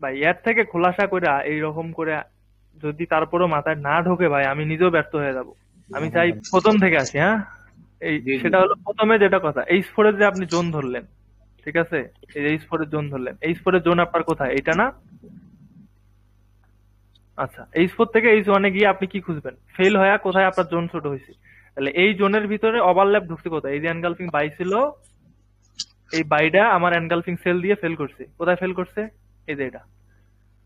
ভাই এর থেকে খোলাসা করে এইরকম করে যদি তারপরও মাথায় না ঢোকে ভাই, আমি নিজেও ব্যর্থ হয়ে যাব। আমি চাই প্রথম থেকে আসি, হ্যাঁ। এই জি জি। সেটা হলো প্রথমে যেটা কথা, H4 যে আপনি জোন ধরলেন, ঠিক আছে, এই H4 জোন ধরলেন, H4 জোন আপনার কোথায়, এটা না? আচ্ছা, H4 থেকে H1 গিয়ে আপনি কি খুঁজবেন? ফেল হয়ে কোথায় আপনার জোন ছোট হয়েছে? তাহলে এই জোনের ভিতরে ওভারল্যাপ ঢুকছে কোথায়? এই যে এনগালফিং বাই ছিল, এই বাইটা আমার এনগালফিং সেল দিয়ে ফেল করছে। কোথায় ফেল করছে? এই যে এটা।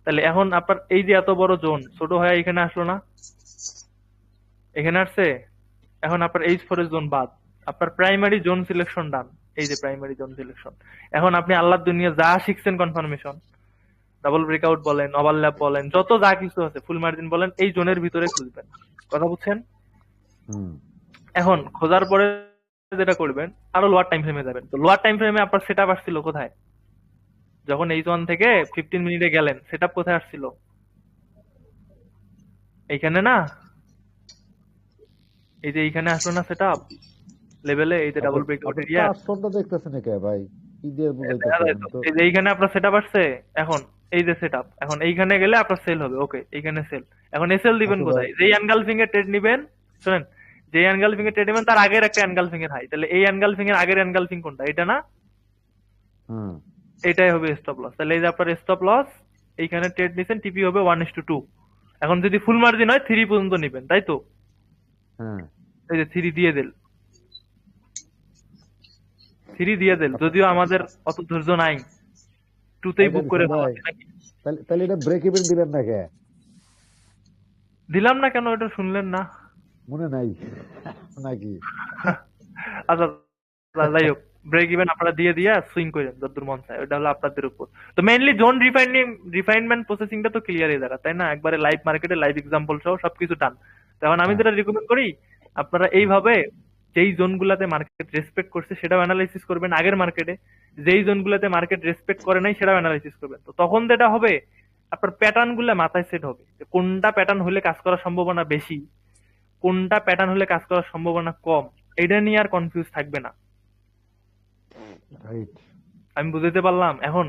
তাহলে এখন আপনার এই যে এত বড় জোন ছোট হয়ে এখানে আসলো না? এখানে আসছে। এখন আপনার H4 এর জোন বাদ, আপনার প্রাইমারি জোন সিলেকশন ডান। এই যে প্রাইমারি জোন সিলেকশন। এখন আপনি আল্লাহর দুনিয়া যা শিখছেন, কনফার্মেশন, ডাবল ব্রেকআউট বলেন, ওভারল্যাপ বলেন, যত যা কিছু আছে, ফুল মার্জিন বলেন, এই জোনের ভিতরে খুঁজবেন। কথা বুঝছেন? হুম। এখন খোঁজার পরে যেটা করবেন, আরো লোয়ার টাইম ফ্রেমে যাবেন। তো লোয়ার টাইম ফ্রেমে আপনার সেটআপ আসছিল কোথায়? যখন H1 থেকে 15 মিনিটে গেলেন, সেটআপ কোথায় আসছিল? এইখানে না? এই যে এইখানে আসলো না সেটআপ লেভেলে, এই যে আপনি ডাবল ব্রেকআউট আপনি এরিয়া। কাজটা দেখতেছেন না কে ভাই? কি দিয়ে দেখা যায় বুঝাইতেছেন তো, তো? এই যে এইখানে আপনার সেটআপ আসছে। এখন এই যে সেটআপ, এখন এইখানে গেলে আপনার সেল হবে, ওকে, এইখানে সেল। এখন এসএল দিবেন আচ্ছা ভাই। কোথায়? যেই এনগালফিং এর ট্রেড নিবেন, শুনেন, যেই এনগালফিং এর ট্রেড নিবেন তার আগের একটা এনগালফিং এর হাই, তাহলে এই এনগালফিং এর আগের এনগালফিং কোনটা, এটা না? হুম। এটাই হবে স্টপ লস। তাহলে এই যে আপনার স্টপ লস, এইখানে ট্রেড নিছেন, টিপি হবে 1:2। এখন যদি ফুল মার্জিন হয় 3 পর্যন্ত নিবেন, তাই তো? হ্যাঁ। এই যে 3 দিয়ে দেন, 3 দিয়ে দেন, আচ্ছা যদিও আমাদের অত ধৈর্য নাই, টুতেই কয়টা বুক দিচ্ছেন করে ভাই? ফেলাচ্ছি নাকি। তাহলে তাহলে এটা ব্রেক ইভেন দিলেন না কে? দিলাম না কেন, এটা শুনলেন না? মনে নাই নাকি? আচ্ছা, যাই হোক, ব্রেক ইভেন আপনারা দিয়ে দিয়ে সুইং করেন যতদূর মন চায়, ওটা হলো আপনাদের উপর। তো মেইনলি জোন রিফাইনমেন্ট প্রসেসিংটা তো ক্লিয়ার এই জায়গা, তাই না? একবারে লাইভ মার্কেটে লাইভ এক্সাম্পল সহ সবকিছু ডান। তখন আমি হ্যাঁ। যেটা রিকমেন্ড করি, আপনারা এইভাবে যেই জোনগুলাতে মার্কেট রেসপেক্ট করছে সেটাও অ্যানালাইসিস করবেন আগের মার্কেটে, যেই জোনগুলাতে মার্কেট রেসপেক্ট করে নাই সেটাও অ্যানালাইসিস করবেন। তো তখন যেটা হবে, আপনার প্যাটার্ন গুলা মাথায় সেট হবে, যে কোনটা প্যাটার্ন হলে কাজ করার সম্ভাবনা বেশি, কোনটা প্যাটার্ন হলে কাজ করার সম্ভাবনা কম, এটা নিয়ে আর কনফিউজ থাকবে না। রাইট। আমি বুঝাতে পারলাম? এখন